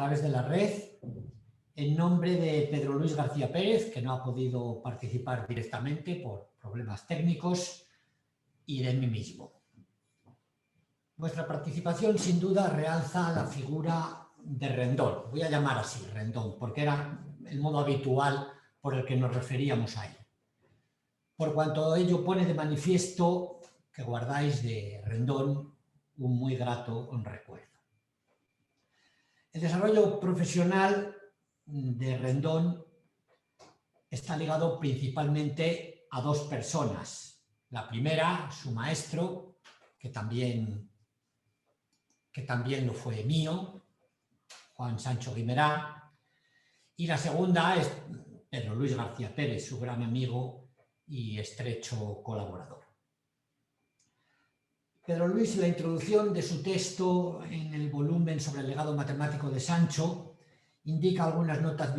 través de la red, en nombre de Pedro Luis García Pérez, que no ha podido participar directamente por problemas técnicos, y de mí mismo. Nuestra participación, sin duda, realza la figura de Rendón. Voy a llamar así, Rendón, porque era el modo habitual por el que nos referíamos a él. Por cuanto ello pone de manifiesto que guardáis de Rendón un muy grato recuerdo. El desarrollo profesional de Rendón está ligado principalmente a dos personas. La primera, su maestro, que también lo fue mío, Juan Sancho Guimerá, y la segunda es Pedro Luis García Pérez, su gran amigo y estrecho colaborador. Pedro Luis, en la introducción de su texto en el volumen sobre el legado matemático de Sancho, indica algunas notas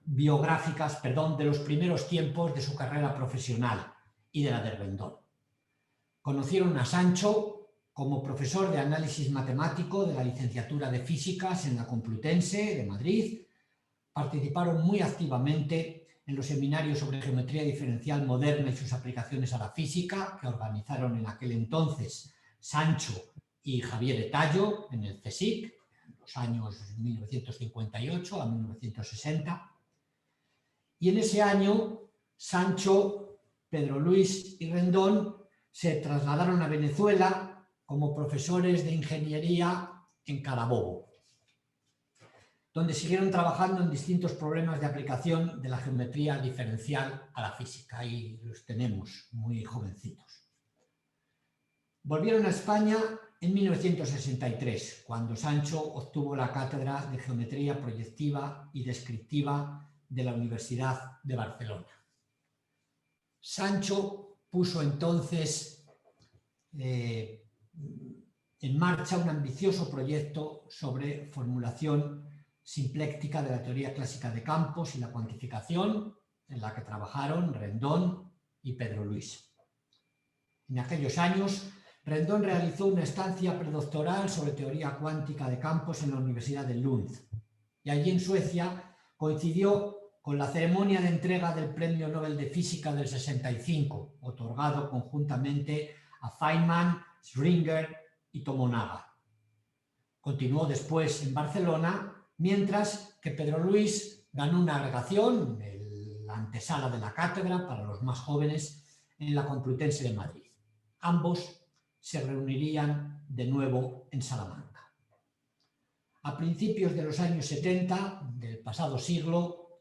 biográficas de los primeros tiempos de su carrera profesional y de la de Rendón. Conocieron a Sancho como profesor de análisis matemático de la licenciatura de Físicas en la Complutense de Madrid. Participaron muy activamente en los seminarios sobre geometría diferencial moderna y sus aplicaciones a la física que organizaron en aquel entonces Sancho y Javier Etallo en el CSIC, en los años 1958 a 1960. Y en ese año, Sancho, Pedro Luis y Rendón se trasladaron a Venezuela como profesores de ingeniería en Carabobo, donde siguieron trabajando en distintos problemas de aplicación de la geometría diferencial a la física. Ahí los tenemos muy jovencitos. Volvieron a España en 1963, cuando Sancho obtuvo la cátedra de Geometría Proyectiva y Descriptiva de la Universidad de Barcelona. Sancho puso entonces en marcha un ambicioso proyecto sobre formulación simpléctica de la teoría clásica de campos y la cuantificación, en la que trabajaron Rendón y Pedro Luis. En aquellos años, Rendón realizó una estancia predoctoral sobre teoría cuántica de campos en la Universidad de Lund, y allí en Suecia coincidió con la ceremonia de entrega del Premio Nobel de Física del 65, otorgado conjuntamente a Feynman, Schringer y Tomonaga. Continuó después en Barcelona, mientras que Pedro Luis ganó una agregación en la antesala de la cátedra para los más jóvenes en la Complutense de Madrid. Ambos se reunirían de nuevo en Salamanca. A principios de los años 70 del pasado siglo,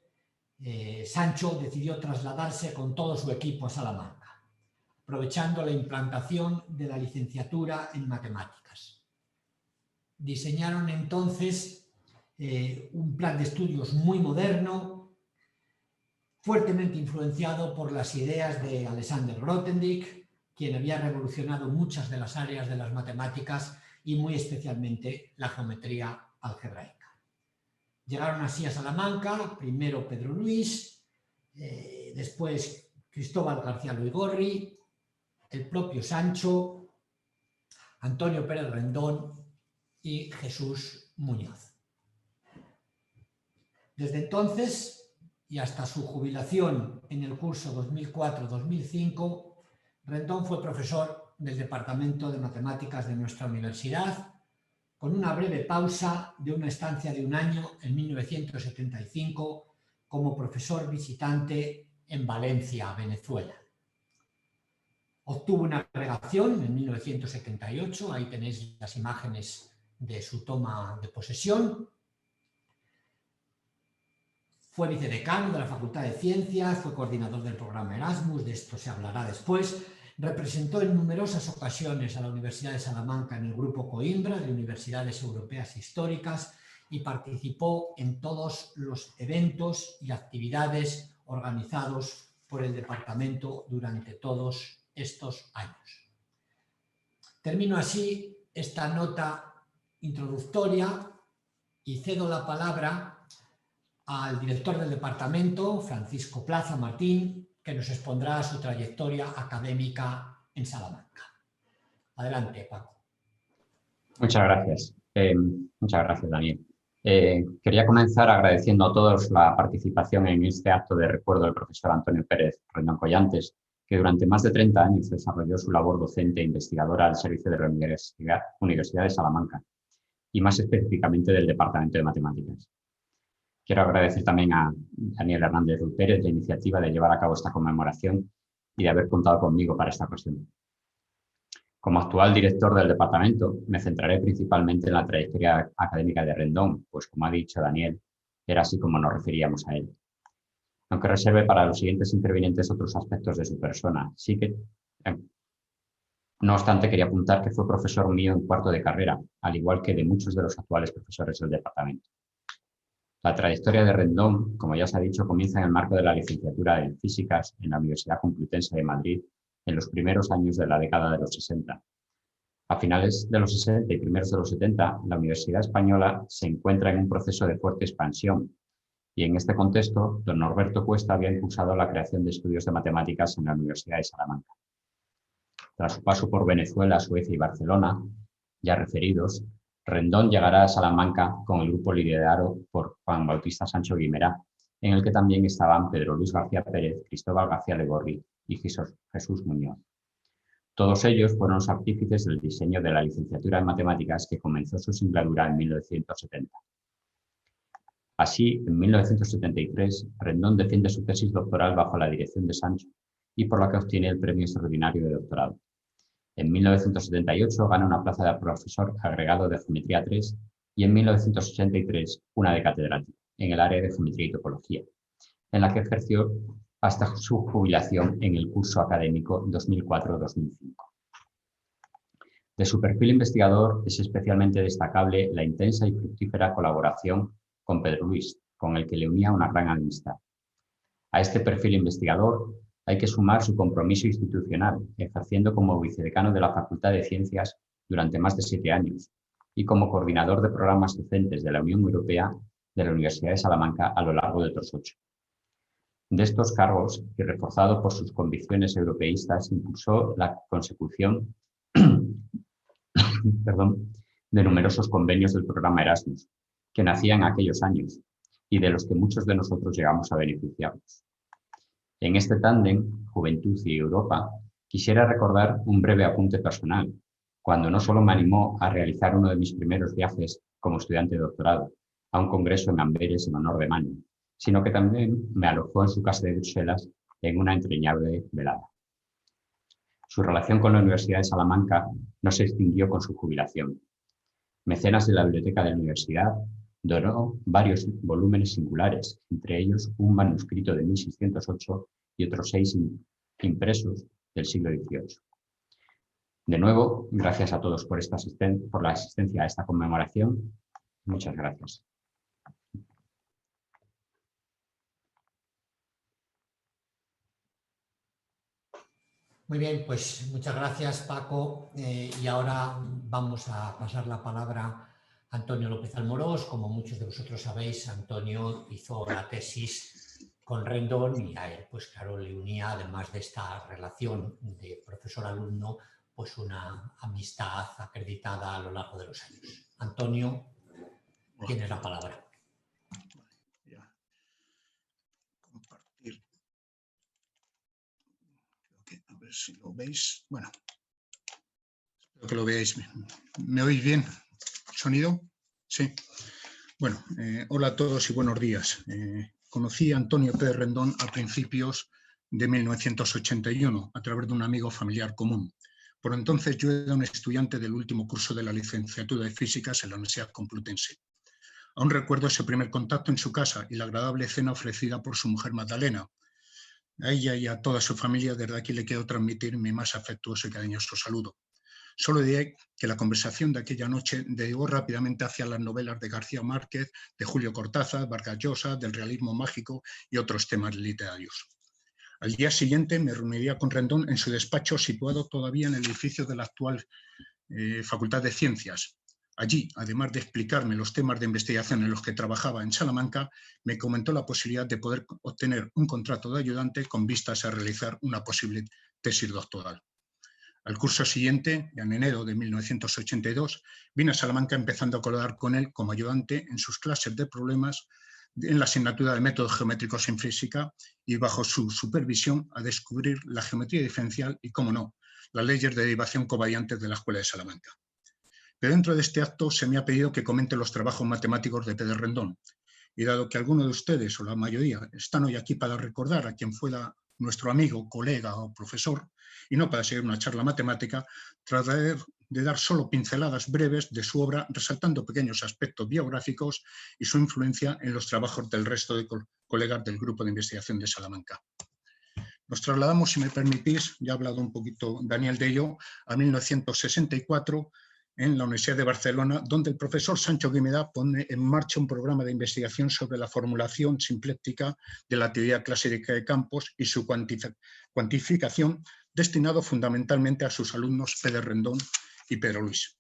Sancho decidió trasladarse con todo su equipo a Salamanca, aprovechando la implantación de la licenciatura en matemáticas. Diseñaron entonces un plan de estudios muy moderno, fuertemente influenciado por las ideas de Alexander Grothendieck, quien había revolucionado muchas de las áreas de las matemáticas y muy especialmente la geometría algebraica. Llegaron así a Salamanca, primero Pedro Luis, después Cristóbal García Loigorri, el propio Sancho, Antonio Pérez Rendón y Jesús Muñoz. Desde entonces y hasta su jubilación en el curso 2004-2005, Rendón fue profesor del Departamento de Matemáticas de nuestra universidad, con una breve pausa de una estancia de un año en 1975 como profesor visitante en Valencia, Venezuela. Obtuvo una agregación en 1978, ahí tenéis las imágenes de su toma de posesión. Fue vicedecano de la Facultad de Ciencias, fue coordinador del programa Erasmus, de esto se hablará después. Representó en numerosas ocasiones a la Universidad de Salamanca en el grupo Coimbra de Universidades Europeas Históricas y participó en todos los eventos y actividades organizados por el departamento durante todos estos años. Termino así esta nota introductoria y cedo la palabra al director del departamento, Francisco Plaza Martín, que nos expondrá su trayectoria académica en Salamanca. Adelante, Paco. Muchas gracias, Daniel. Quería comenzar agradeciendo a todos la participación en este acto de recuerdo del profesor Antonio Pérez Rendón Collantes, que durante más de 30 años desarrolló su labor docente e investigadora al servicio de la Universidad de Salamanca, y más específicamente del Departamento de Matemáticas. Quiero agradecer también a Daniel Hernández Ruiz Pérez la iniciativa de llevar a cabo esta conmemoración y de haber contado conmigo para esta ocasión. Como actual director del departamento, me centraré principalmente en la trayectoria académica de Rendón, pues como ha dicho Daniel, era así como nos referíamos a él. Aunque reserve para los siguientes intervinientes otros aspectos de su persona, no obstante, quería apuntar que fue profesor mío en cuarto de carrera, al igual que de muchos de los actuales profesores del departamento. La trayectoria de Rendón, como ya se ha dicho, comienza en el marco de la licenciatura en Físicas en la Universidad Complutense de Madrid en los primeros años de la década de los 60. A finales de los 60 y primeros de los 70, la Universidad Española se encuentra en un proceso de fuerte expansión y en este contexto, don Norberto Cuesta había impulsado la creación de estudios de matemáticas en la Universidad de Salamanca. Tras su paso por Venezuela, Suecia y Barcelona, ya referidos, Rendón llegará a Salamanca con el grupo liderado por Juan Bautista Sancho Guimerá, en el que también estaban Pedro Luis García Pérez, Cristóbal García Legorri y Jesús Muñoz. Todos ellos fueron los artífices del diseño de la licenciatura en matemáticas que comenzó su singladura en 1970. Así, en 1973, Rendón defiende su tesis doctoral bajo la dirección de Sancho y por la que obtiene el premio extraordinario de doctorado. En 1978 gana una plaza de profesor agregado de Geometría 3 y en 1983 una de catedrático en el área de Geometría y Topología, en la que ejerció hasta su jubilación en el curso académico 2004-2005. De su perfil investigador es especialmente destacable la intensa y fructífera colaboración con Pedro Luis, con el que le unía una gran amistad. A este perfil investigador hay que sumar su compromiso institucional, ejerciendo como vicedecano de la Facultad de Ciencias durante más de 7 años y como coordinador de programas docentes de la Unión Europea de la Universidad de Salamanca a lo largo de otros 8. De estos cargos, y reforzado por sus convicciones europeístas, impulsó la consecución de numerosos convenios del programa Erasmus, que nacía en aquellos años y de los que muchos de nosotros llegamos a beneficiarnos. En este tándem, Juventud y Europa, quisiera recordar un breve apunte personal, cuando no solo me animó a realizar uno de mis primeros viajes como estudiante de doctorado a un congreso en Amberes en honor de Manu, sino que también me alojó en su casa de Bruselas en una entrañable velada. Su relación con la Universidad de Salamanca no se extinguió con su jubilación. Mecenas de la biblioteca de la universidad, donó varios volúmenes singulares, entre ellos un manuscrito de 1608 y otros 6 impresos del siglo XVIII. De nuevo, gracias a todos por la asistencia a esta conmemoración. Muchas gracias. Muy bien, pues muchas gracias, Paco. Y ahora vamos a pasar la palabra a Antonio López Almorós. Como muchos de vosotros sabéis, Antonio hizo la tesis con Rendón y a él, pues claro, le unía, además de esta relación de profesor-alumno, pues una amistad acreditada a lo largo de los años. Antonio, tienes la palabra. A ver si lo veis. Bueno, espero que lo veáis. ¿Me oís bien? ¿Sonido? Sí. Bueno, hola a todos y buenos días. Conocí a Antonio Pérez Rendón a principios de 1981 a través de un amigo familiar común. Por entonces yo era un estudiante del último curso de la licenciatura de Físicas en la Universidad Complutense. Aún recuerdo ese primer contacto en su casa y la agradable cena ofrecida por su mujer Magdalena. A ella y a toda su familia, desde aquí le quiero transmitir mi más afectuoso y cariñoso saludo. Solo diré que la conversación de aquella noche derivó rápidamente hacia las novelas de García Márquez, de Julio Cortázar, Vargas Llosa, del realismo mágico y otros temas literarios. Al día siguiente me reuniría con Rendón en su despacho situado todavía en el edificio de la actual Facultad de Ciencias. Allí, además de explicarme los temas de investigación en los que trabajaba en Salamanca, me comentó la posibilidad de poder obtener un contrato de ayudante con vistas a realizar una posible tesis doctoral. Al curso siguiente, en enero de 1982, vine a Salamanca empezando a colaborar con él como ayudante en sus clases de problemas en la asignatura de métodos geométricos en física y bajo su supervisión a descubrir la geometría diferencial y, cómo no, las leyes de derivación covariantes de la Escuela de Salamanca. Pero dentro de este acto se me ha pedido que comente los trabajos matemáticos de Pérez Rendón. Y dado que algunos de ustedes, o la mayoría, están hoy aquí para recordar a quien fuera nuestro amigo, colega o profesor, y no para seguir una charla matemática, trataré de dar solo pinceladas breves de su obra, resaltando pequeños aspectos biográficos y su influencia en los trabajos del resto de colegas del Grupo de Investigación de Salamanca. Nos trasladamos, si me permitís, ya ha hablado un poquito Daniel de ello, a 1964, en la Universidad de Barcelona, donde el profesor Sancho Guimeda pone en marcha un programa de investigación sobre la formulación simpléctica de la teoría clásica de campos y su cuantificación, destinado fundamentalmente a sus alumnos Pérez Rendón y Pedro Luis.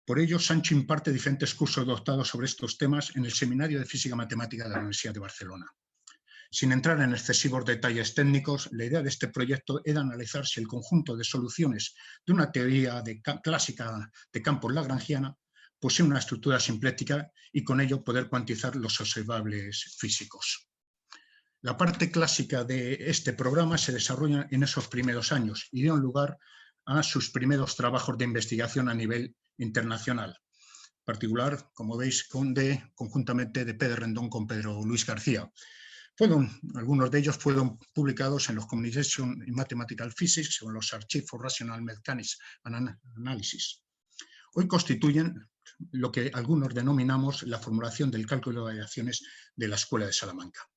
Por ello, Sancho imparte diferentes cursos de doctorado sobre estos temas en el Seminario de Física Matemática de la Universidad de Barcelona. Sin entrar en excesivos detalles técnicos, la idea de este proyecto era analizar si el conjunto de soluciones de una teoría clásica de campos lagrangiana posee una estructura simplética y con ello poder cuantizar los observables físicos. La parte clásica de este programa se desarrolla en esos primeros años y dio lugar a sus primeros trabajos de investigación a nivel internacional. En particular, como veis, conjuntamente de Pérez Rendón con Pedro Luis García. Algunos de ellos fueron publicados en los Communication in Mathematical Physics o en los Archives for Rational Mechanics and Analysis. Hoy constituyen lo que algunos denominamos la formulación del cálculo de variaciones de la Escuela de Salamanca.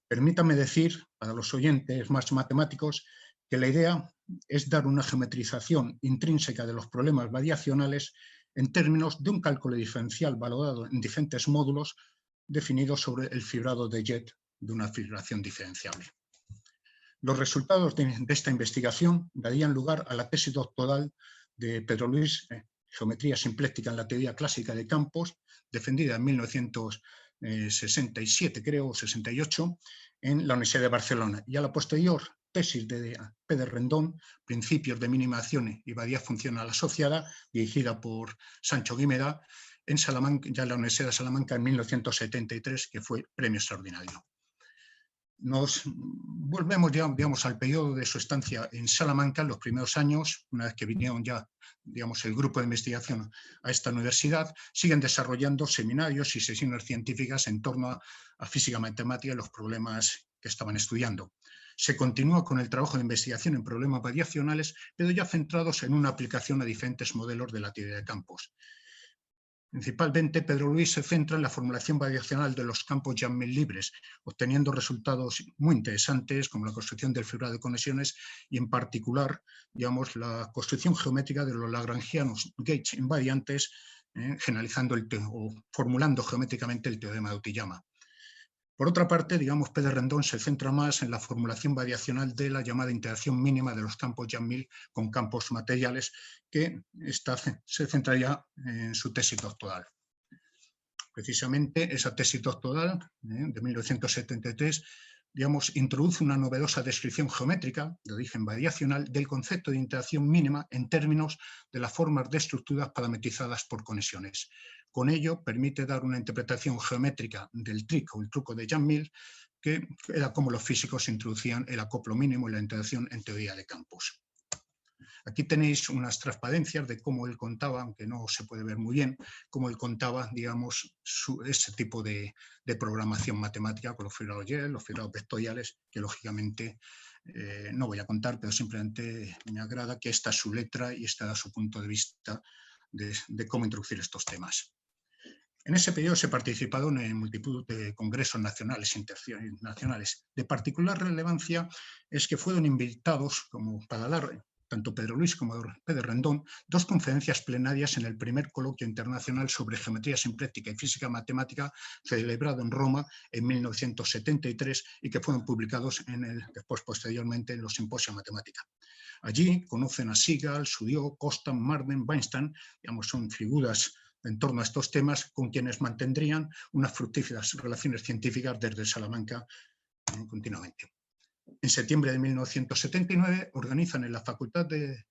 Permítame decir, para los oyentes más matemáticos, que la idea es dar una geometrización intrínseca de los problemas variacionales en términos de un cálculo diferencial valorado en diferentes módulos definidos sobre el fibrado de Jet de una fibración diferenciable. Los resultados de esta investigación darían lugar a la tesis doctoral de Pedro Luis, Geometría simpléctica en la teoría clásica de campos, defendida en 1967, creo, o 68, en la Universidad de Barcelona, y a la posterior tesis de Pérez Rendón, Principios de minimación y variedad funcional asociada, dirigida por Sancho Guimeda, en Salamanca, ya en la Universidad de Salamanca en 1973, que fue premio extraordinario. Nos volvemos ya, digamos, al periodo de su estancia en Salamanca, en los primeros años, una vez que vinieron ya, digamos, el grupo de investigación a esta universidad, siguen desarrollando seminarios y sesiones científicas en torno a física matemática y los problemas que estaban estudiando. Se continúa con el trabajo de investigación en problemas variacionales, pero ya centrados en una aplicación a diferentes modelos de la teoría de campos. Principalmente, Pedro Luis se centra en la formulación variacional de los campos Yang-Mills libres, obteniendo resultados muy interesantes como la construcción del fibrado de conexiones y, en particular, digamos, la construcción geométrica de los lagrangianos gauge invariantes, generalizando o formulando geométricamente el teorema de Utiyama. Por otra parte, digamos, Pérez Rendón se centra más en la formulación variacional de la llamada interacción mínima de los campos Yang-Mills con campos materiales, que se centraría en su tesis doctoral. Precisamente esa tesis doctoral de 1973, digamos, introduce una novedosa descripción geométrica de origen variacional del concepto de interacción mínima en términos de las formas de estructuras parametrizadas por conexiones. Con ello permite dar una interpretación geométrica del TRIC o el truco de Yang-Mills, que era como los físicos introducían el acoplo mínimo y la interacción en teoría de campos. Aquí tenéis unas transparencias de cómo él contaba, aunque no se puede ver muy bien, cómo él contaba, digamos, ese tipo de programación matemática con los fibrados Jet, los fibrados vectoriales, que lógicamente no voy a contar, pero simplemente me agrada que esta es su letra y este da su punto de vista de cómo introducir estos temas. En ese periodo se participaron en multitud de congresos nacionales e internacionales. De particular relevancia es que fueron invitados como para dar tanto Pedro Luis como Pérez Rendón, dos conferencias plenarias en el primer coloquio internacional sobre geometría simplética y física matemática celebrado en Roma en 1973 y que fueron publicados después posteriormente en los simposios matemática. Allí conocen a Sigal, Sudió, Costan, Marden, Weinstein, digamos, son figuras en torno a estos temas con quienes mantendrían unas fructíferas relaciones científicas desde Salamanca continuamente. En septiembre de 1979 organizan en la Facultad de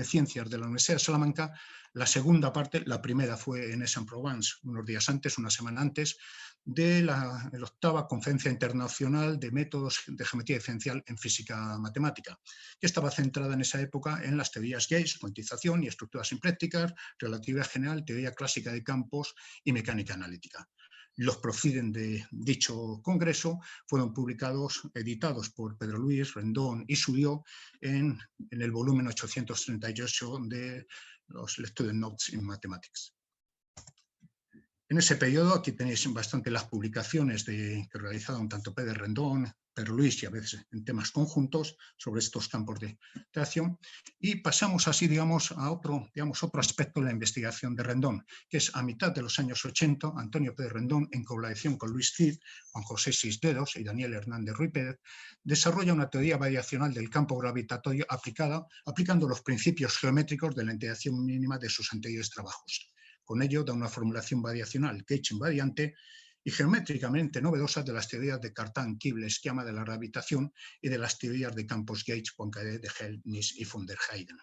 Ciencias de la Universidad de Salamanca la segunda parte. La primera fue en Aix-en-Provence, unos días antes, una semana antes, de la 8ª Conferencia Internacional de Métodos de Geometría Diferencial en Física Matemática, que estaba centrada en esa época en las teorías Gauss, cuantización y estructuras simplécticas, relatividad general, teoría clásica de campos y mecánica analítica. Los proceden de dicho congreso fueron editados por Pedro Luis, Rendón y Subió en el volumen 838 de los Student Notes in Mathematics. En ese periodo, aquí tenéis bastante las publicaciones que realizaron tanto Pedro Rendón, Pedro Luis y a veces en temas conjuntos sobre estos campos de acción. Y pasamos así, digamos, a otro aspecto de la investigación de Rendón, que es a mitad de los años 80, Antonio Pérez Rendón, en colaboración con Luis Cid, Juan José Cisneros y Daniel Hernández Ruiz Pérez, desarrolla una teoría variacional del campo gravitatorio aplicando los principios geométricos de la integración mínima de sus anteriores trabajos. Con ello da una formulación variacional, Gauge invariante, y geométricamente novedosa de las teorías de Cartan, Kibble, esquema de la gravitación y de las teorías de campos Gauge, Poincaré, de Hell, Nys y von der Heyden.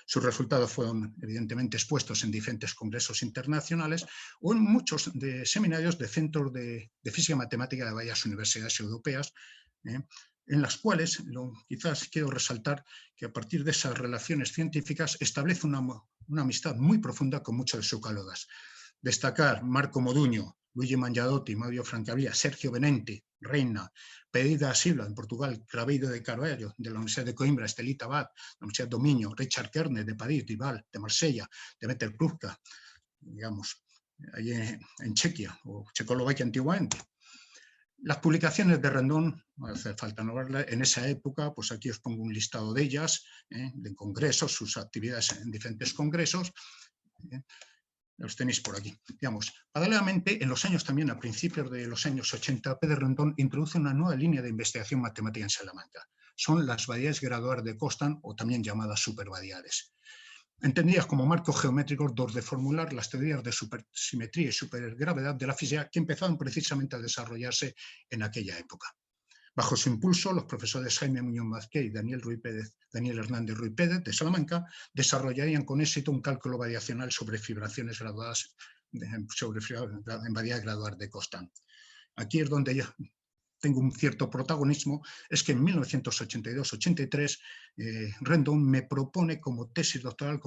Sus resultados fueron evidentemente expuestos en diferentes congresos internacionales o en muchos seminarios de centros de física matemática de varias universidades europeas, en las cuales quizás quiero resaltar que a partir de esas relaciones científicas establece una amistad muy profunda con muchos de sus colegas. Destacar Marco Moduño, Luigi Mangiadotti, Mario Francavilla, Sergio Benente, Reina, Pedro da Silva, en Portugal, Craveiro de Carvalho, de la Universidad de Coimbra, Estelita Abad, de la Universidad de Dominio, Richard Kerner, de París, Duval, de Marsella, Demeter Krupka, digamos, allí en Chequia, o Checoslovaquia antiguamente. Las publicaciones de Rendón, no hace falta nombrarlas, en esa época, pues aquí os pongo un listado de ellas, de congresos, sus actividades en diferentes congresos, los tenéis por aquí. Digamos, paralelamente, en los años también, a principios de los años 80, Pérez Rendón introduce una nueva línea de investigación matemática en Salamanca. Son las variedades graduadas de Constant, o también llamadas supervariedades. Entendidas como marcos geométricos de formular las teorías de supersimetría y supergravedad de la física que empezaron precisamente a desarrollarse en aquella época. Bajo su impulso, los profesores Jaime Muñoz Mazqué y Daniel Hernández Ruiz Pérez de Salamanca desarrollarían con éxito un cálculo variacional sobre fibraciones graduadas, en variedades graduadas de Constant. Aquí es donde yo tengo un cierto protagonismo, es que en 1982-83 Rendón me propone como tesis doctoral,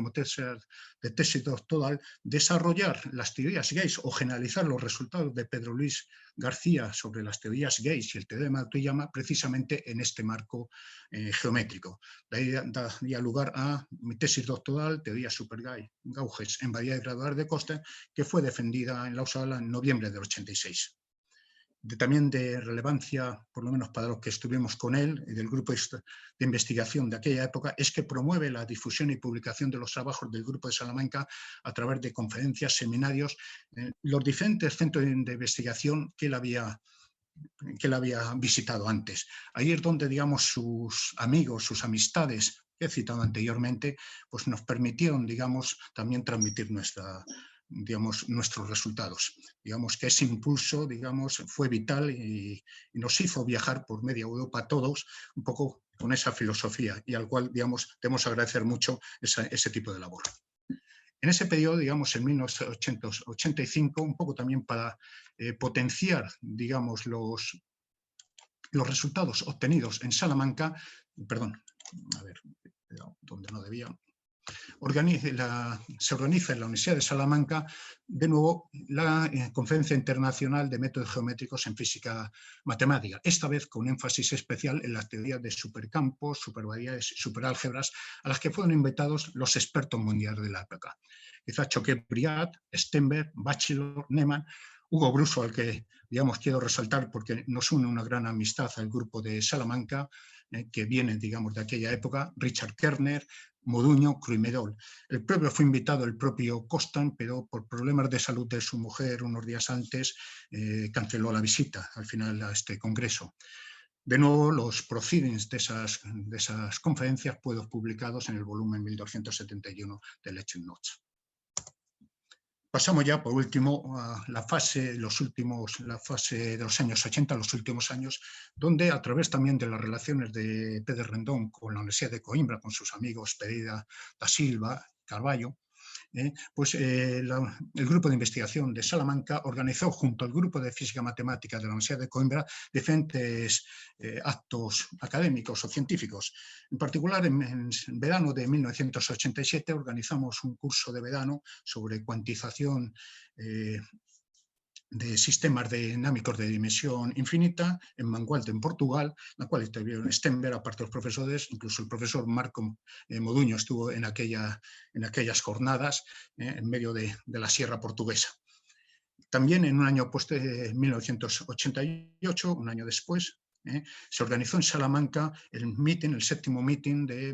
desarrollar las teorías Gauss o generalizar los resultados de Pedro Luis García sobre las teorías Gauss y el teorema de Toriyama precisamente en este marco geométrico. De ahí daría lugar a mi tesis doctoral, teoría super-gauges en variedades graduadas de Constant, que fue defendida en la USALA en noviembre del 86. También de relevancia, por lo menos para los que estuvimos con él y del grupo de investigación de aquella época, es que promueve la difusión y publicación de los trabajos del Grupo de Salamanca a través de conferencias, seminarios, los diferentes centros de investigación que él había visitado antes. Ahí es donde, digamos, sus amigos, sus amistades que he citado anteriormente, pues nos permitieron, digamos, también transmitir nuestros resultados. Digamos que ese impulso, digamos, fue vital y nos hizo viajar por media Europa a todos, un poco con esa filosofía, y al cual, digamos, debemos agradecer mucho ese tipo de labor. En ese periodo, digamos, en 1985, un poco también para potenciar, digamos, los resultados obtenidos en Salamanca, perdón, a ver, donde no debía... Se organiza en la Universidad de Salamanca de nuevo la Conferencia Internacional de Métodos Geométricos en Física Matemática, esta vez con énfasis especial en las teorías de supercampos, supervariedades y superálgebras, a las que fueron invitados los expertos mundiales de la época. Quizá Choquet-Briat, Stenberg, Bachelor, Neumann, Hugo Bruso, al que, digamos, quiero resaltar porque nos une una gran amistad al grupo de Salamanca, que viene, digamos, de aquella época, Richard Kerner, Moduño, Cruimedol. El propio fue invitado el propio Constant, pero por problemas de salud de su mujer unos días antes canceló la visita al final a este congreso. De nuevo, los proceedings de esas conferencias fueron publicados en el volumen 1271 de Lecture Notes. Pasamos ya, por último, a la fase de los años 80, los últimos años, donde a través también de las relaciones de Pedro Rendón con la Universidad de Coimbra, con sus amigos Pereira da Silva, Carballo, el grupo de investigación de Salamanca organizó junto al grupo de física matemática de la Universidad de Coimbra diferentes actos académicos o científicos. En particular, en verano de 1987 organizamos un curso de verano sobre cuantización de sistemas dinámicos de dimensión infinita en Mangualde, en Portugal, la cual estuvieron Stenberg, aparte de los profesores, incluso el profesor Marco Moduño estuvo en aquellas jornadas en medio de la sierra portuguesa. También en un año 1988, un año después, se organizó en Salamanca el séptimo meeting de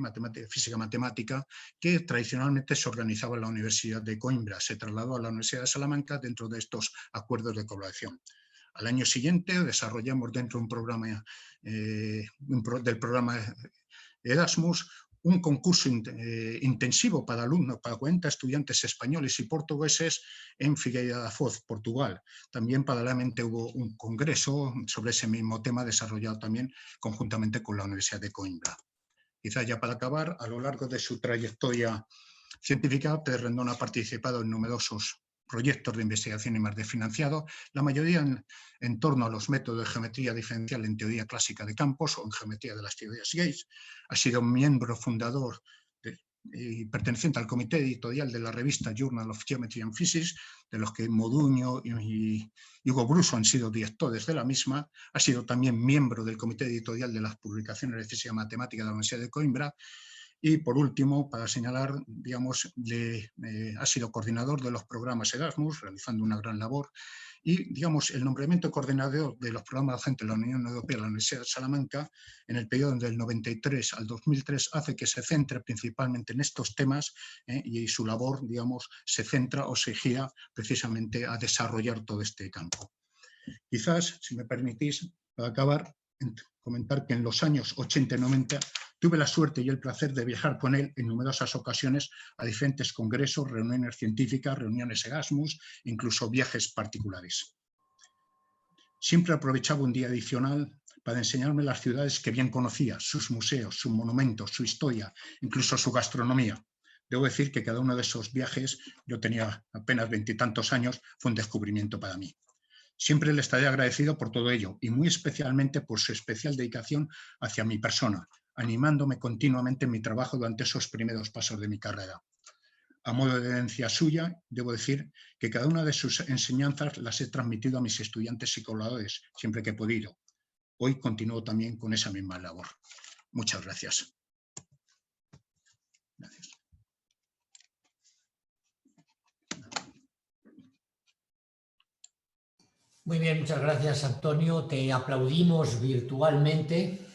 física matemática que tradicionalmente se organizaba en la Universidad de Coimbra. Se trasladó a la Universidad de Salamanca dentro de estos acuerdos de colaboración. Al año siguiente desarrollamos dentro de un programa del programa Erasmus un concurso intensivo para alumnos, para 40 estudiantes españoles y portugueses en Figueira da Foz, Portugal. También paralelamente hubo un congreso sobre ese mismo tema desarrollado también conjuntamente con la Universidad de Coimbra. Quizás ya para acabar, a lo largo de su trayectoria científica, Pedro Rendón ha participado en numerosos proyectos de investigación y más de financiado, la mayoría en torno a los métodos de geometría diferencial en teoría clásica de campos o en geometría de las teorías Gates. Ha sido miembro fundador y perteneciente al comité editorial de la revista Journal of Geometry and Physics, de los que Moduño y Hugo Bruso han sido directores de la misma. Ha sido también miembro del comité editorial de las publicaciones de física matemática de la Universidad de Coimbra. Y por último, para señalar, digamos, ha sido coordinador de los programas Erasmus, realizando una gran labor, y, digamos, el nombramiento coordinador de los programas docentes de la Unión Europea en la Universidad de Salamanca, en el periodo del 93 al 2003, hace que se centre principalmente en estos temas y su labor, digamos, se centra o se gira precisamente a desarrollar todo este campo. Quizás, si me permitís, para acabar, comentar que en los años 80 y 90 tuve la suerte y el placer de viajar con él en numerosas ocasiones a diferentes congresos, reuniones científicas, reuniones Erasmus, incluso viajes particulares. Siempre aprovechaba un día adicional para enseñarme las ciudades que bien conocía, sus museos, sus monumentos, su historia, incluso su gastronomía. Debo decir que cada uno de esos viajes, yo tenía apenas 20 y tantos años, fue un descubrimiento para mí. Siempre le estaré agradecido por todo ello y muy especialmente por su especial dedicación hacia mi persona, animándome continuamente en mi trabajo durante esos primeros pasos de mi carrera. A modo de herencia suya, debo decir que cada una de sus enseñanzas las he transmitido a mis estudiantes y colaboradores siempre que he podido. Hoy continúo también con esa misma labor. Muchas gracias. Gracias. Muy bien, muchas gracias, Antonio. Te aplaudimos virtualmente,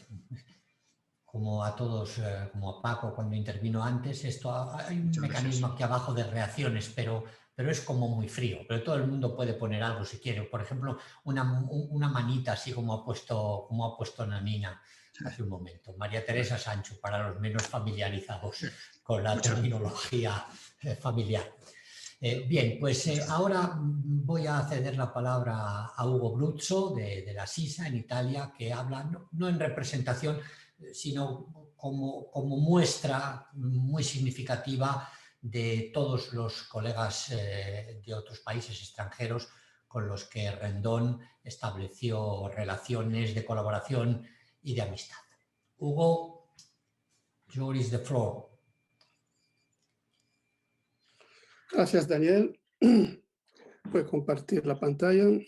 como a todos, como a Paco cuando intervino antes. Hay un mecanismo aquí abajo de reacciones, pero es como muy frío. Pero todo el mundo puede poner algo si quiere. Por ejemplo, una manita, así como ha puesto Nanina hace un momento. María Teresa Sancho, para los menos familiarizados con la terminología familiar. Bien, pues ahora voy a ceder la palabra a Hugo Bruzzo de la SISA en Italia, que habla no en representación, sino como muestra muy significativa de todos los colegas de otros países extranjeros con los que Rendón estableció relaciones de colaboración y de amistad. Hugo, yours is the floor. Gracias, Daniel. Voy a compartir la pantalla. Un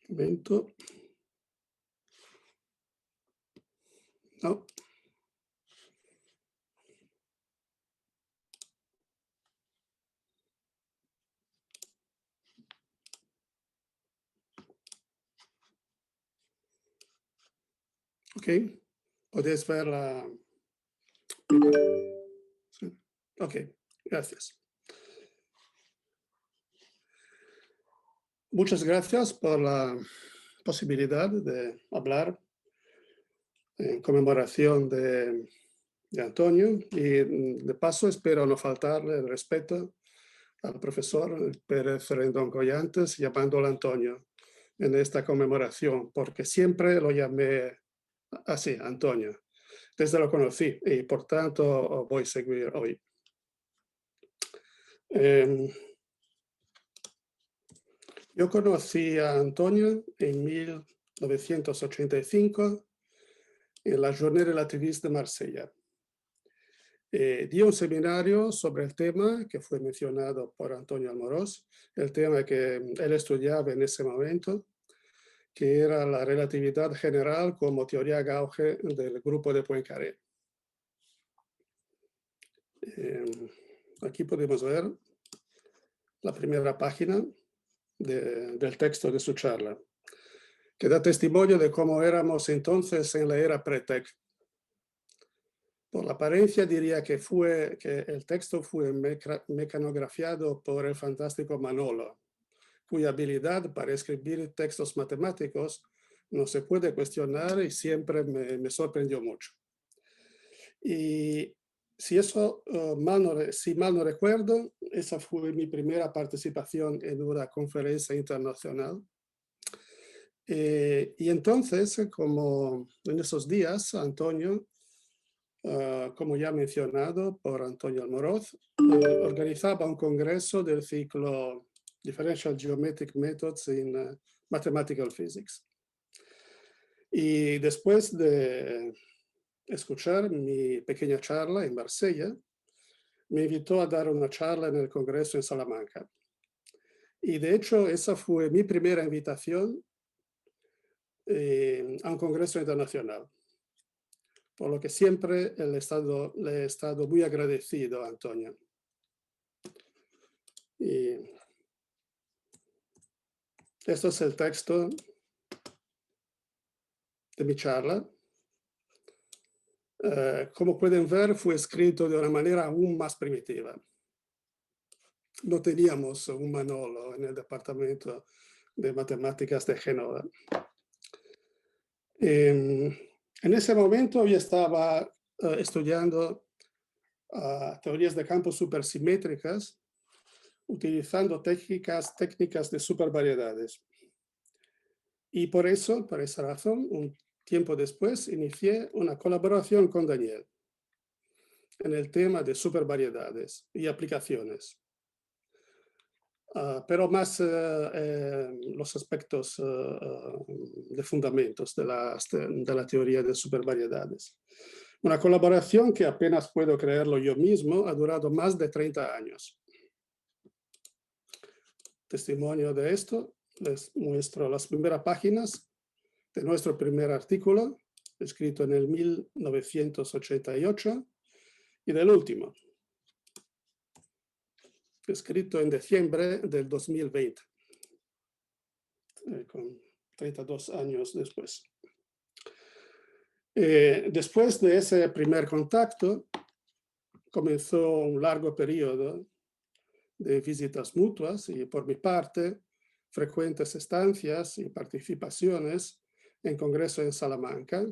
momento. No. Ok. ¿Podéis ver la... Ok, gracias. Muchas gracias por la posibilidad de hablar en conmemoración de de Antonio y de paso espero no faltarle el respeto al profesor Pérez Rendón Collantes llamándolo Antonio en esta conmemoración, porque siempre lo llamé así, Antonio, desde lo conocí y por tanto voy a seguir hoy. Yo conocí a Antonio en 1985 en la Journée Relativiste de Marsella. Di un seminario sobre el tema que fue mencionado por Antonio Almoroz, el tema que él estudiaba en ese momento, que era la relatividad general como teoría gauge del grupo de Poincaré. Aquí podemos ver la primera página del texto de su charla, que da testimonio de cómo éramos entonces en la era pre-TEC. Por la apariencia diría que el texto fue mecanografiado por el fantástico Manolo, cuya habilidad para escribir textos matemáticos no se puede cuestionar y siempre me sorprendió mucho. Y si mal no recuerdo, esa fue mi primera participación en una conferencia internacional. Y entonces, como en esos días, Antonio, como ya mencionado por Antonio Almoroz, organizaba un congreso del ciclo Differential Geometric Methods in Mathematical Physics. Y después de escuchar mi pequeña charla en Marsella, me invitó a dar una charla en el congreso en Salamanca. Y de hecho, esa fue mi primera invitación a un congreso internacional, por lo que siempre le he estado muy agradecido a Antonio. Y esto es el texto de mi charla. Como pueden ver, fue escrito de una manera aún más primitiva. No teníamos un Manolo en el departamento de matemáticas de Génova. En ese momento yo estaba estudiando teorías de campos supersimétricas utilizando técnicas de supervariedades. Y por esa razón, un tiempo después, inicié una colaboración con Daniel en el tema de supervariedades y aplicaciones. Pero más los aspectos de fundamentos de la teoría de supervariedades. Una colaboración que apenas puedo creerlo yo mismo, ha durado más de 30 años. Testimonio de esto, les muestro las primeras páginas de nuestro primer artículo, escrito en el 1988, y del último, escrito en diciembre del 2020, con 32 años después. Después de ese primer contacto, comenzó un largo periodo de visitas mutuas y, por mi parte, frecuentes estancias y participaciones en congresos en Salamanca,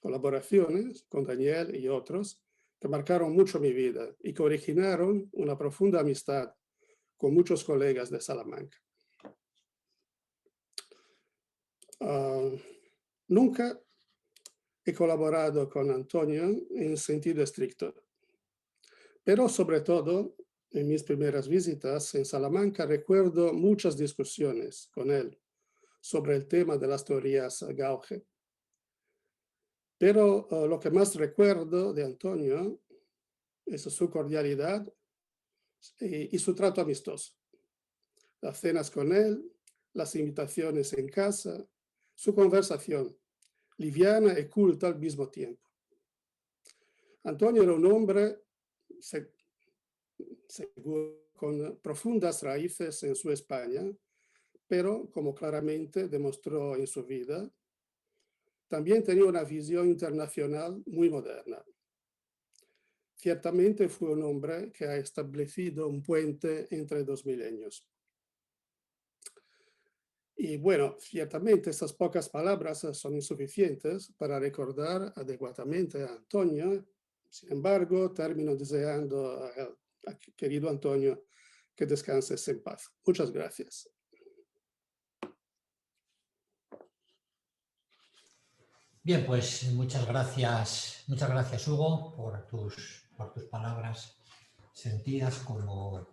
colaboraciones con Daniel y otros que marcaron mucho mi vida y que originaron una profunda amistad con muchos colegas de Salamanca. Nunca he colaborado con Antonio en sentido estricto, pero sobre todo en mis primeras visitas en Salamanca recuerdo muchas discusiones con él sobre el tema de las teorías gauge. Pero lo que más recuerdo de Antonio es su cordialidad y su trato amistoso. Las cenas con él, las invitaciones en casa, su conversación, liviana y culta al mismo tiempo. Antonio era un hombre seguro, con profundas raíces en su España, pero como claramente demostró en su vida, también tenía una visión internacional muy moderna. Ciertamente fue un hombre que ha establecido un puente entre dos milenios. Y bueno, ciertamente estas pocas palabras son insuficientes para recordar adecuadamente a Antonio Sin embargo, termino deseando a querido Antonio que descanses en paz. Muchas gracias. Bien, pues muchas gracias Hugo por tus palabras sentidas como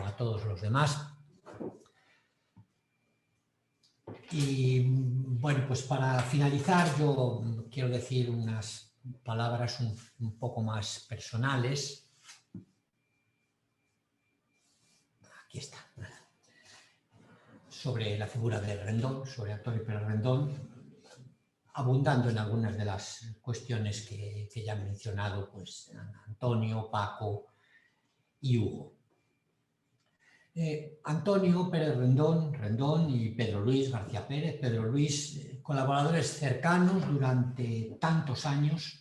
a todos los demás. Y bueno, pues para finalizar yo quiero decir unas palabras un poco más personales. Aquí está. Sobre la figura de Rendón, sobre Antonio Pérez Rendón, abundando en algunas de las cuestiones que ya han mencionado pues, Antonio, Paco y Hugo. Antonio Pérez Rendón y Pedro Luis García Pérez. Pedro Luis, colaboradores cercanos durante tantos años,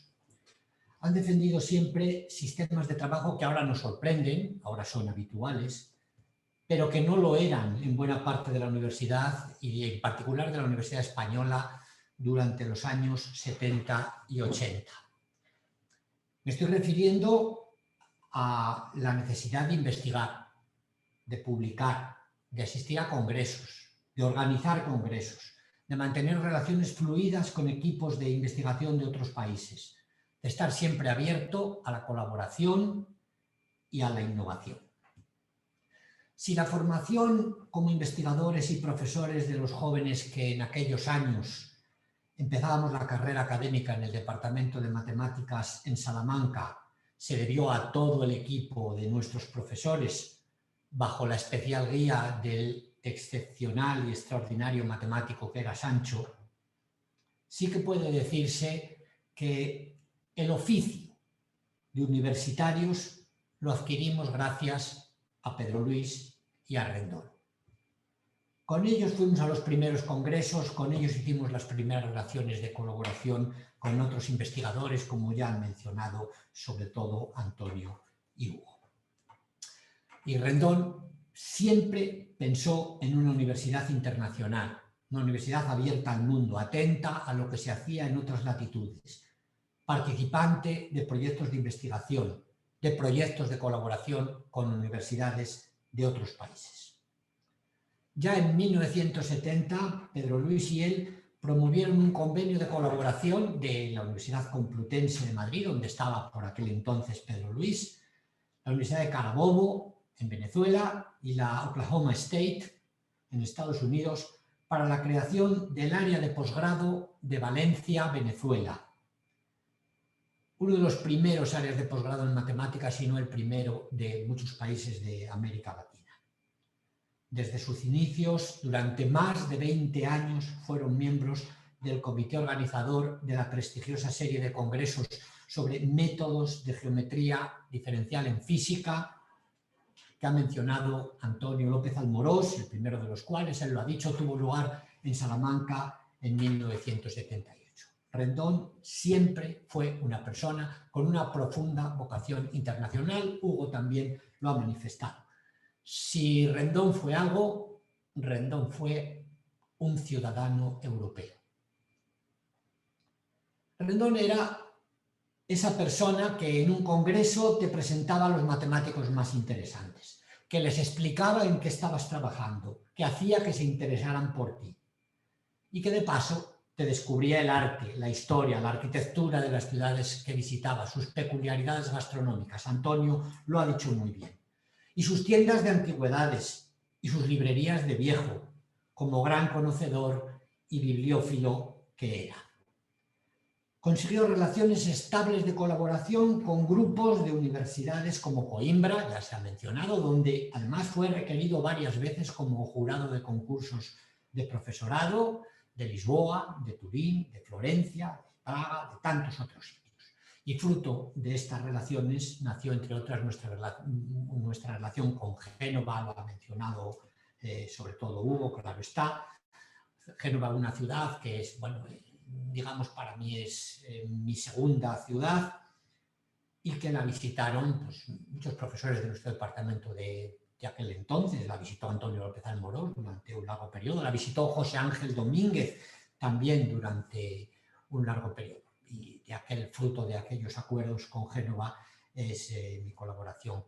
han defendido siempre sistemas de trabajo que ahora nos sorprenden, ahora son habituales, pero que no lo eran en buena parte de la universidad y en particular de la Universidad Española durante los años 70 y 80. Me estoy refiriendo a la necesidad de investigar, de publicar, de asistir a congresos, de organizar congresos, de mantener relaciones fluidas con equipos de investigación de otros países, de estar siempre abierto a la colaboración y a la innovación. Si la formación como investigadores y profesores de los jóvenes que en aquellos años empezábamos la carrera académica en el Departamento de Matemáticas en Salamanca se debió a todo el equipo de nuestros profesores bajo la especial guía del excepcional y extraordinario matemático que era Sancho, sí que puede decirse que el oficio de universitarios lo adquirimos gracias a Pedro Luis y a Rendón. Con ellos fuimos a los primeros congresos, con ellos hicimos las primeras relaciones de colaboración con otros investigadores, como ya han mencionado, sobre todo Antonio y Hugo. Y Rendón siempre pensó en una universidad internacional, una universidad abierta al mundo, atenta a lo que se hacía en otras latitudes, participante de proyectos de investigación, de proyectos de colaboración con universidades de otros países. Ya en 1970, Pedro Luis y él promovieron un convenio de colaboración de la Universidad Complutense de Madrid, donde estaba por aquel entonces Pedro Luis, la Universidad de Carabobo, en Venezuela, y la Oklahoma State, en Estados Unidos, para la creación del área de posgrado de Valencia, Venezuela. Uno de los primeros áreas de posgrado en matemáticas, si no el primero de muchos países de América Latina. Desde sus inicios, durante más de 20 años, fueron miembros del comité organizador de la prestigiosa serie de congresos sobre métodos de geometría diferencial en física, que ha mencionado Antonio López Almorós, el primero de los cuales, él lo ha dicho, tuvo lugar en Salamanca en 1978. Rendón siempre fue una persona con una profunda vocación internacional. Hugo también lo ha manifestado. Si Rendón fue algo, Rendón fue un ciudadano europeo. Rendón era esa persona que en un congreso te presentaba a los matemáticos más interesantes, que les explicaba en qué estabas trabajando, que hacía que se interesaran por ti y que de paso te descubría el arte, la historia, la arquitectura de las ciudades que visitaba, sus peculiaridades gastronómicas. Antonio lo ha dicho muy bien. Y sus tiendas de antigüedades y sus librerías de viejo, como gran conocedor y bibliófilo que era. Consiguió relaciones estables de colaboración con grupos de universidades como Coimbra, ya se ha mencionado, donde además fue requerido varias veces como jurado de concursos de profesorado, de Lisboa, de Turín, de Florencia, de Praga, de tantos otros sitios. Y fruto de estas relaciones nació, entre otras, nuestra relación con Génova, lo ha mencionado sobre todo Hugo, claro está. Génova, una ciudad que es, bueno, digamos, para mí es mi segunda ciudad y que la visitaron pues, muchos profesores de nuestro departamento de aquel entonces. La visitó Antonio López Almorós durante un largo periodo, la visitó José Ángel Domínguez también durante un largo periodo. y de aquel fruto de aquellos acuerdos con Génova es mi colaboración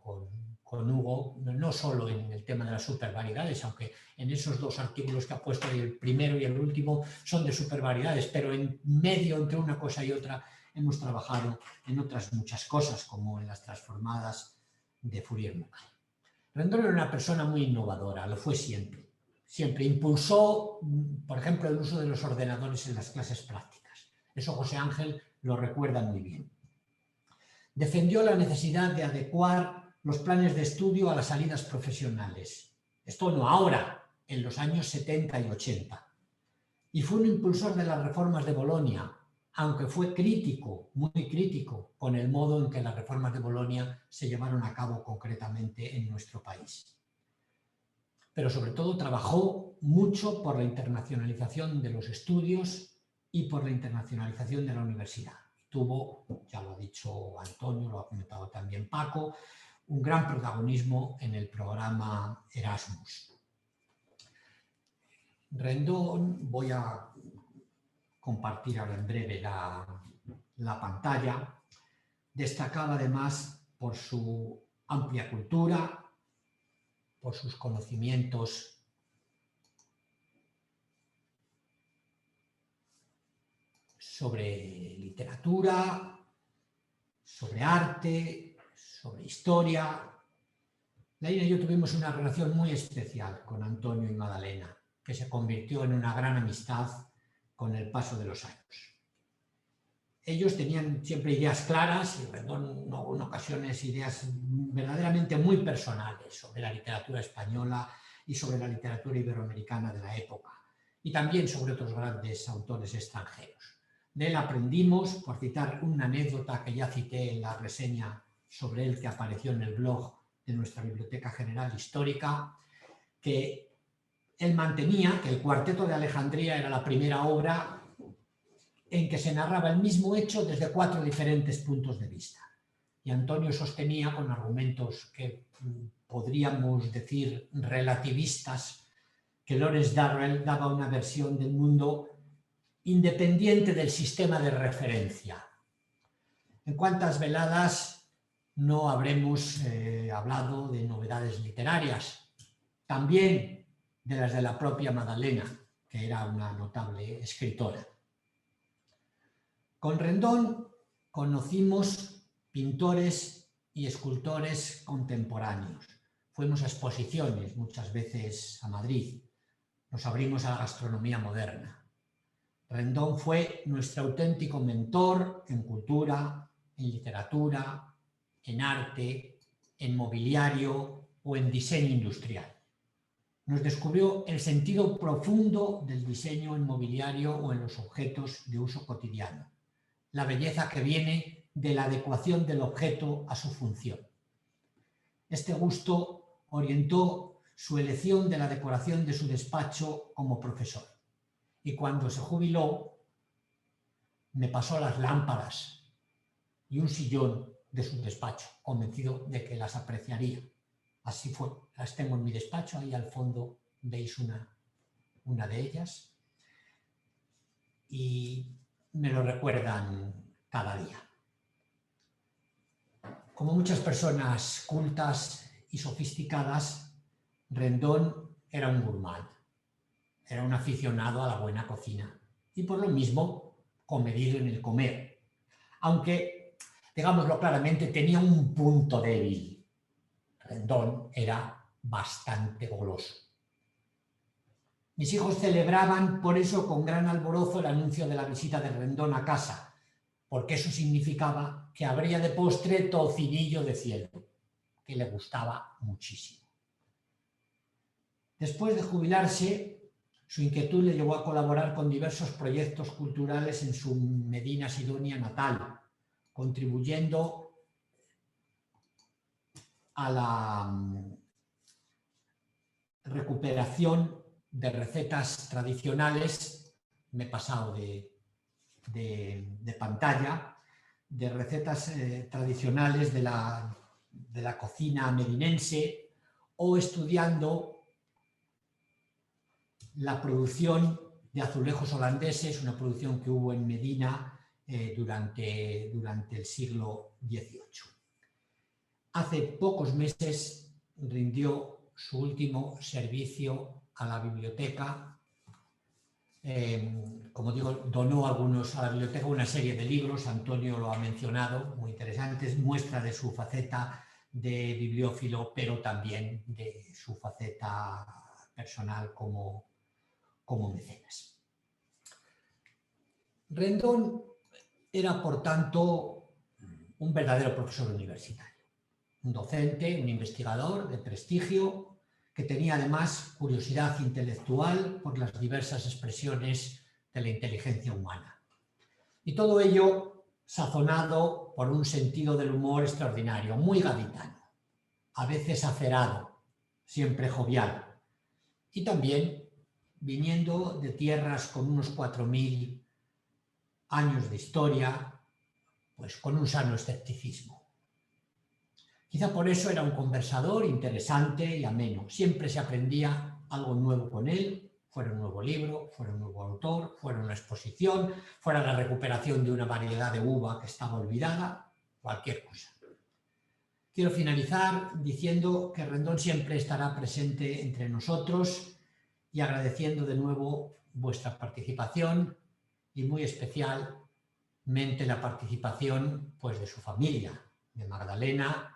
con Hugo, no solo en el tema de las supervariedades, aunque en esos dos artículos que ha puesto, el primero y el último, son de supervariedades, pero en medio entre una cosa y otra hemos trabajado en otras muchas cosas, como en las transformadas de Fourier-Mukai. Rendón era una persona muy innovadora, lo fue siempre. Siempre impulsó, por ejemplo, el uso de los ordenadores en las clases prácticas. Eso José Ángel lo recuerda muy bien. Defendió la necesidad de adecuar los planes de estudio a las salidas profesionales. Esto no ahora, en los años 70 y 80. Y fue un impulsor de las reformas de Bolonia, aunque fue crítico, muy crítico, con el modo en que las reformas de Bolonia se llevaron a cabo concretamente en nuestro país. Pero sobre todo trabajó mucho por la internacionalización de los estudios y por la internacionalización de la universidad. Tuvo, ya lo ha dicho Antonio, lo ha comentado también Paco, un gran protagonismo en el programa Erasmus. Rendón, voy a compartir ahora en breve la pantalla, destacaba además por su amplia cultura, por sus conocimientos sobre literatura, sobre arte, sobre historia. Laína y yo tuvimos una relación muy especial con Antonio y Madalena, que se convirtió en una gran amistad con el paso de los años. Ellos tenían siempre ideas claras y en ocasiones ideas verdaderamente muy personales sobre la literatura española y sobre la literatura iberoamericana de la época, y también sobre otros grandes autores extranjeros. De él aprendimos, por citar una anécdota que ya cité en la reseña sobre él que apareció en el blog de nuestra Biblioteca General Histórica, que él mantenía que el Cuarteto de Alejandría era la primera obra en que se narraba el mismo hecho desde 4 diferentes puntos de vista. Y Antonio sostenía, con argumentos que podríamos decir relativistas, que Lawrence Durrell daba una versión del mundo independiente del sistema de referencia. En cuántas veladas no habremos hablado de novedades literarias, también de las de la propia Madalena, que era una notable escritora. Con Rendón conocimos pintores y escultores contemporáneos. Fuimos a exposiciones, muchas veces a Madrid. Nos abrimos a la gastronomía moderna. Rendón fue nuestro auténtico mentor en cultura, en literatura, en arte, en mobiliario o en diseño industrial. Nos descubrió el sentido profundo del diseño en mobiliario o en los objetos de uso cotidiano. La belleza que viene de la adecuación del objeto a su función. Este gusto orientó su elección de la decoración de su despacho como profesor. Y cuando se jubiló, me pasó las lámparas y un sillón de su despacho, convencido de que las apreciaría. Así fue, las tengo en mi despacho, ahí al fondo veis una de ellas. Y me lo recuerdan cada día. Como muchas personas cultas y sofisticadas, Rendón era un gourmand, era un aficionado a la buena cocina y por lo mismo comedido en el comer, aunque, digámoslo claramente, tenía un punto débil. Rendón era bastante goloso. Mis hijos celebraban por eso con gran alborozo el anuncio de la visita de Rendón a casa, porque eso significaba que habría de postre tocinillo de cielo, que le gustaba muchísimo. Después de jubilarse, su inquietud le llevó a colaborar con diversos proyectos culturales en su Medina Sidonia natal, contribuyendo a la recuperación de recetas tradicionales, me he pasado de pantalla, de recetas tradicionales de la cocina medinense o estudiando la producción de azulejos holandeses, una producción que hubo en Medina durante el siglo XVIII. Hace pocos meses rindió su último servicio a la biblioteca. Como digo, donó a la biblioteca una serie de libros, Antonio lo ha mencionado, muy interesantes, muestra de su faceta de bibliófilo, pero también de su faceta personal como mecenas. Rendón era, por tanto, un verdadero profesor universitario, un docente, un investigador de prestigio, que tenía además curiosidad intelectual por las diversas expresiones de la inteligencia humana. Y todo ello sazonado por un sentido del humor extraordinario, muy gaditano, a veces acerado, siempre jovial, y también viniendo de tierras con unos 4000 años de historia, pues con un sano escepticismo. Quizá por eso era un conversador interesante y ameno. Siempre se aprendía algo nuevo con él, fuera un nuevo libro, fuera un nuevo autor, fuera una exposición, fuera la recuperación de una variedad de uva que estaba olvidada, cualquier cosa. Quiero finalizar diciendo que Rendón siempre estará presente entre nosotros y agradeciendo de nuevo vuestra participación y muy especialmente la participación pues, de su familia, de Magdalena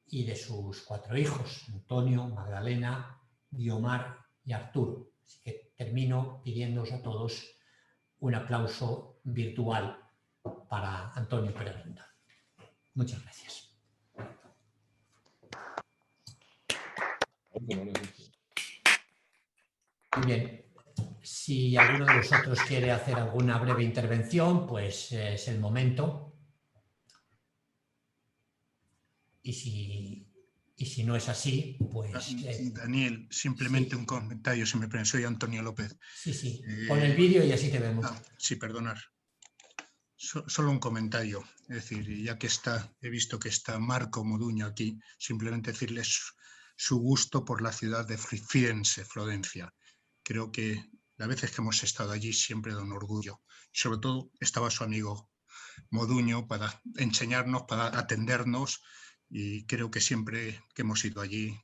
y de sus 4 hijos, Antonio, Magdalena, Guiomar y Arturo. Así que termino pidiéndoos a todos un aplauso virtual para Antonio Pérez Rendón. Muchas gracias. Muy bien. Si alguno de vosotros quiere hacer alguna breve intervención, pues es el momento. Y si no es así, pues... Daniel, simplemente sí. Un comentario, si me permite. Soy Antonio López. Sí. Pon el vídeo y así te vemos. Sí, perdonar. Solo un comentario. Es decir, ya que he visto que está Marco Moduño aquí, simplemente decirles su gusto por la ciudad de Firenze, Florencia. Creo que las veces que hemos estado allí siempre da un orgullo. Sobre todo estaba su amigo Moduño para enseñarnos, para atendernos, y creo que siempre que hemos ido allí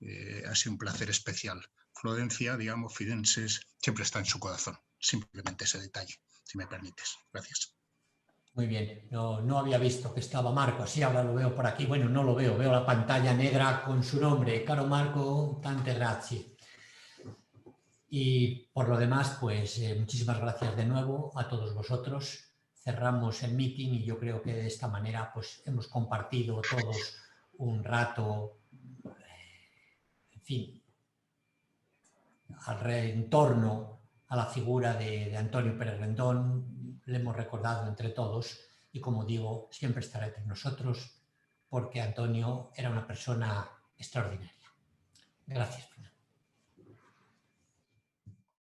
ha sido un placer especial. Florencia, digamos, Firenze, siempre está en su corazón. Simplemente ese detalle, si me permites. Gracias. Muy bien, no había visto que estaba Marco, sí, ahora lo veo por aquí. Bueno, no lo veo la pantalla negra con su nombre. Caro Marco, tante grazie. Y por lo demás, pues muchísimas gracias de nuevo a todos vosotros. Cerramos el meeting y yo creo que de esta manera pues hemos compartido todos un rato, en fin, en torno a la figura de Antonio Pérez Rendón. Le hemos recordado entre todos y, como digo, siempre estará entre nosotros porque Antonio era una persona extraordinaria. Gracias.